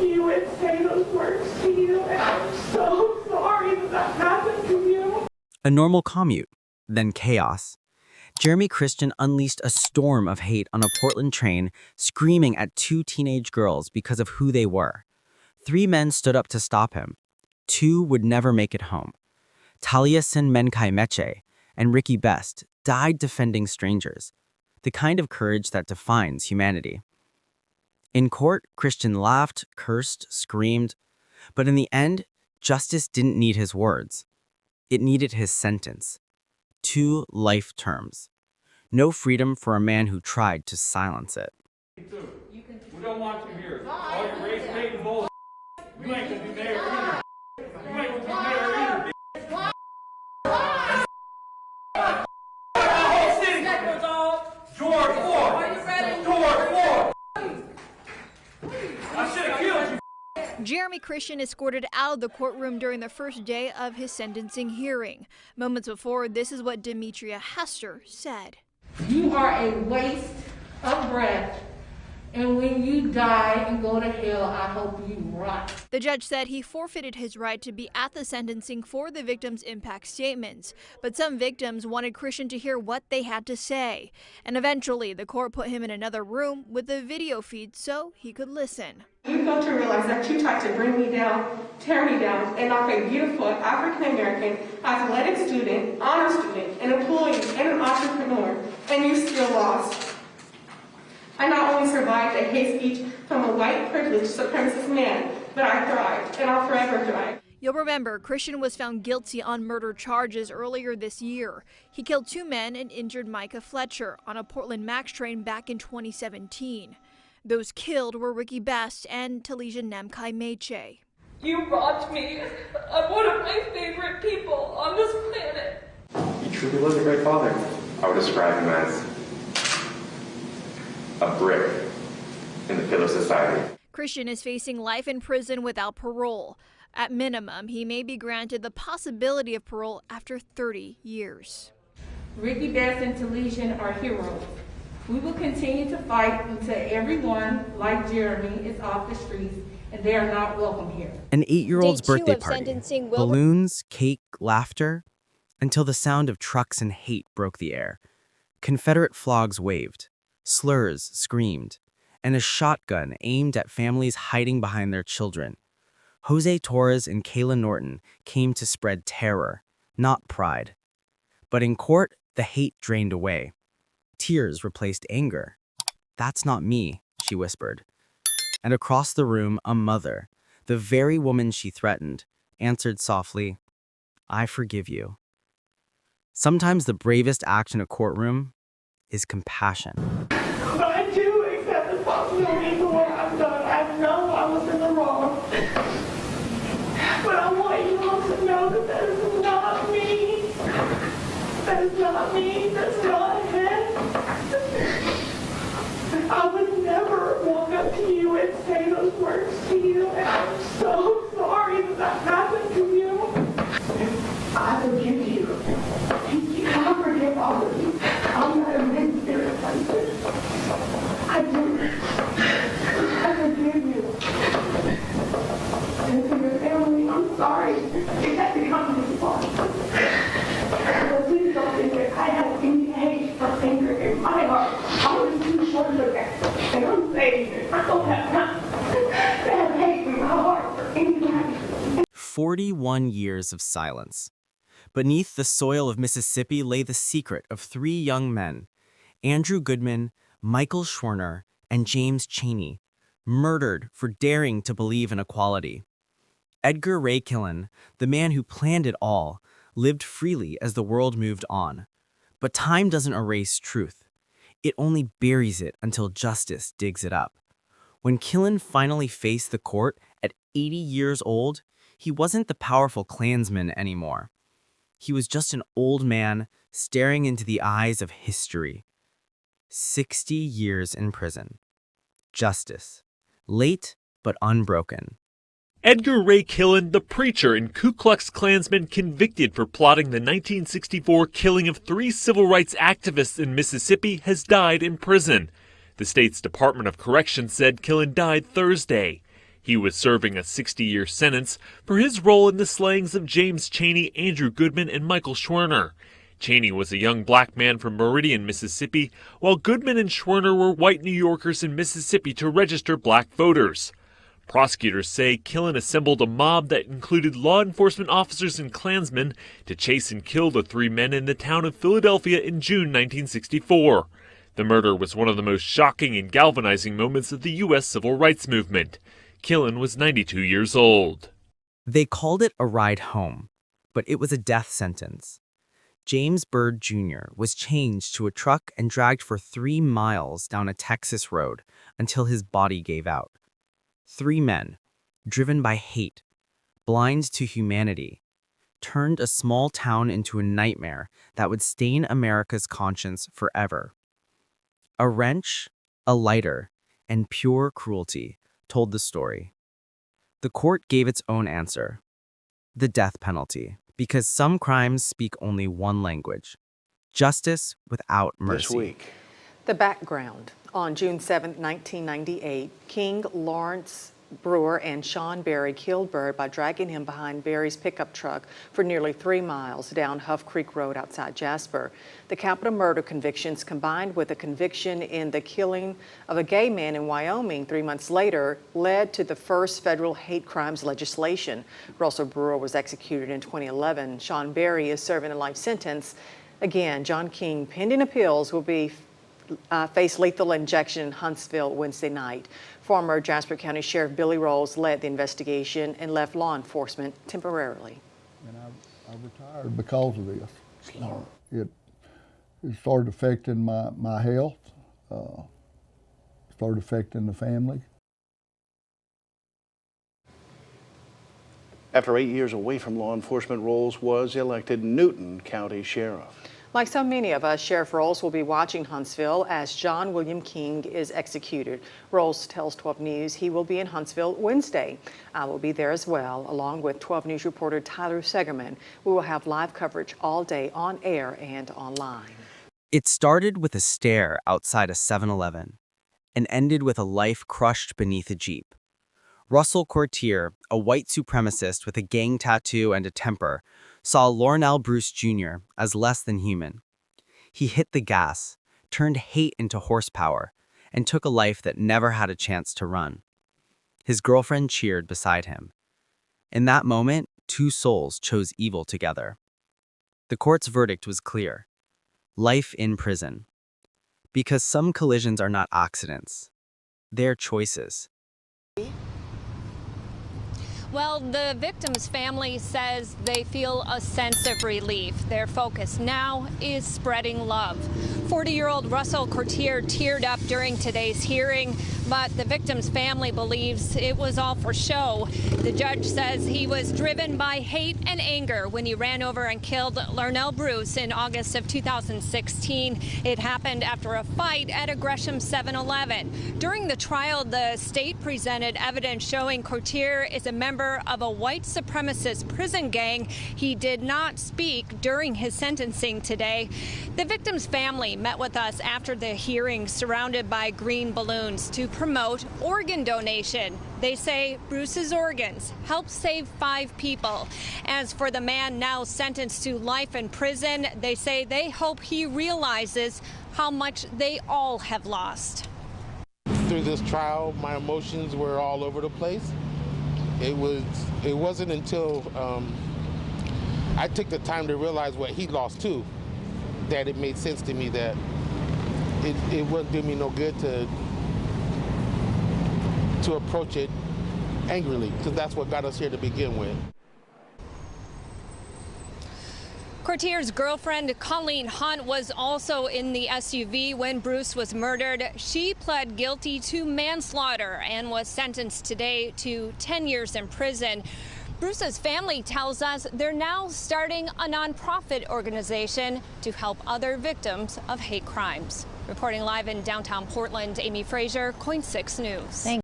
to you and say those words to you, and I'm so sorry that happened to you. A normal commute, then chaos. Jeremy Christian unleashed a storm of hate on a Portland train, screaming at 2 teenage girls because of who they were. 3 men stood up to stop him. 2 would never make it home. Taliesin Menkai Meche and Ricky Best died defending strangers, the kind of courage that defines humanity. In court, Christian laughed, cursed, screamed, but in the end, justice didn't need his words. It needed his sentence. 2 life terms. No freedom for a man who tried to silence it. We don't want you here. All your race-baiting bull. You ain't gonna be mayor either. You ain't gonna be mayor either. George Floyd. I should have killed you. Jeremy Christian escorted out of the courtroom during the first day of his sentencing hearing. Moments before, this is what Demetria Hester said. You are a waste of breath, and when you die and go to hell, I hope you rot. The judge said he forfeited his right to be at the sentencing for the victims' impact statements, but some victims wanted Christian to hear what they had to say. And eventually, the court put him in another room with a video feed so he could listen. You fail to realize that you tried to bring me down, tear me down, and knock a beautiful African-American, athletic student, honor student, an employee, and an entrepreneur, and you still lost. I not only survived a hate speech from a white, privileged, supremacist man, but I thrived, and I'll forever thrive. You'll remember, Christian was found guilty on murder charges earlier this year. He killed 2 men and injured Micah Fletcher on a Portland Max train back in 2017. Those killed were Ricky Best and Taliesin Nemkai Meche. You robbed me of one of my favorite people on this planet. He truly was a great father. I would describe him as a brick in the pillar of society. Christian is facing life in prison without parole. At minimum, he may be granted the possibility of parole after 30 years. Ricky Best and Taliesin are heroes. We will continue to fight until everyone, like Jeremy, is off the streets and they are not welcome here. An 8-year-old's Day 2 birthday of party. sentencing will- Balloons, cake, laughter, until the sound of trucks and hate broke the air. Confederate flags waved, slurs screamed, and a shotgun aimed at families hiding behind their children. Jose Torres and Kayla Norton came to spread terror, not pride. But in court, the hate drained away. Tears replaced anger. "That's not me," she whispered. And across the room, a mother, the very woman she threatened, answered softly, "I forgive you." Sometimes the bravest act in a courtroom is compassion. But I do accept the possibility for what I've done. I know I was in the wrong. But I want you all to know that that is not me. That is not me. That's not him. I would never walk up to you and say those words to you, and I'm so sorry that happened to you. I forgive you. I forgive all of you. I'm not a mean spirit person. I do. I forgive you. And to your family, I'm sorry. It had to come this far. But please don't think that I have any hate or anger in my heart. I was too short of that. And I'm saying that I don't have time to have hate in my heart for anybody. 41 years of silence. Beneath the soil of Mississippi lay the secret of 3 young men, Andrew Goodman, Michael Schwerner, and James Chaney, murdered for daring to believe in equality. Edgar Ray Killen, the man who planned it all, lived freely as the world moved on. But time doesn't erase truth. It only buries it until justice digs it up. When Killen finally faced the court at 80 years old, he wasn't the powerful Klansman anymore. He was just an old man staring into the eyes of history. 60 years in prison. Justice. Late, but unbroken. Edgar Ray Killen, the preacher and Ku Klux Klansman convicted for plotting the 1964 killing of 3 civil rights activists in Mississippi, has died in prison. The state's Department of Corrections said Killen died Thursday. He was serving a 60-year sentence for his role in the slayings of James Chaney, Andrew Goodman, and Michael Schwerner. Chaney was a young black man from Meridian, Mississippi, while Goodman and Schwerner were white New Yorkers in Mississippi to register black voters. Prosecutors say Killen assembled a mob that included law enforcement officers and Klansmen to chase and kill the 3 men in the town of Philadelphia in June 1964. The murder was one of the most shocking and galvanizing moments of the U.S. civil rights movement. Killen was 92 years old. They called it a ride home, but it was a death sentence. James Byrd Jr. was chained to a truck and dragged for 3 miles down a Texas road until his body gave out. 3 men, driven by hate, blind to humanity, turned a small town into a nightmare that would stain America's conscience forever. A wrench, a lighter, and pure cruelty told the story. The court gave its own answer: the death penalty, because some crimes speak only one language: justice without mercy. This week. The background. On June 7, 1998, King, Lawrence Brewer, and Sean Berry killed Byrd by dragging him behind Berry's pickup truck for nearly 3 miles down Huff Creek Road outside Jasper. The capital murder convictions, combined with a conviction in the killing of a gay man in Wyoming 3 months later, led to the first federal hate crimes legislation. Russell Brewer was executed in 2011. Sean Berry is serving a life sentence. Again, John King, pending appeals, will face lethal injection in Huntsville Wednesday night. Former Jasper County Sheriff Billy Rolls led the investigation and left law enforcement temporarily. And I retired because of this. It started affecting my health, started affecting the family. After 8 years away from law enforcement, Rolls was elected Newton County Sheriff. Like so many of us, Sheriff Rolls will be watching Huntsville as John William King is executed. Rolls tells 12 News he will be in Huntsville Wednesday. I will be there as well, along with 12 News reporter Tyler Segerman. We will have live coverage all day on air and online. It started with a stare outside a 7-Eleven and ended with a life crushed beneath a Jeep. Russell Courtier, a white supremacist with a gang tattoo and a temper, saw Lornell Bruce Jr. as less than human. He hit the gas, turned hate into horsepower, and took a life that never had a chance to run. His girlfriend cheered beside him. In that moment, 2 souls chose evil together. The court's verdict was clear: life in prison. Because some collisions are not accidents, they're choices. Well, the victim's family says they feel a sense of relief. Their focus now is spreading love. 40-year-old Russell Courtier teared up during today's hearing, but the victim's family believes it was all for show. The judge says he was driven by hate and anger when he ran over and killed Lornell Bruce in August of 2016. It happened after a fight at a Gresham 7-Eleven. During the trial, the state presented evidence showing Courtier is a member of a white supremacist prison gang. He did not speak during his sentencing today. The victim's family met with us after the hearing, surrounded by green balloons to promote organ donation. They say Bruce's organs helped save 5 people. As for the man now sentenced to life in prison, they say they hope he realizes how much they all have lost. Through this trial, my emotions were all over the place. It wasn't until I took the time to realize what he lost too, that it made sense to me that it wouldn't do me no good to approach it angrily, because that's what got us here to begin with. Courtier's girlfriend, Colleen Hunt, was also in the SUV when Bruce was murdered. She pled guilty to manslaughter and was sentenced today to 10 years in prison. Bruce's family tells us they're now starting a nonprofit organization to help other victims of hate crimes. Reporting live in downtown Portland, Amy Frazier, KOIN 6 News.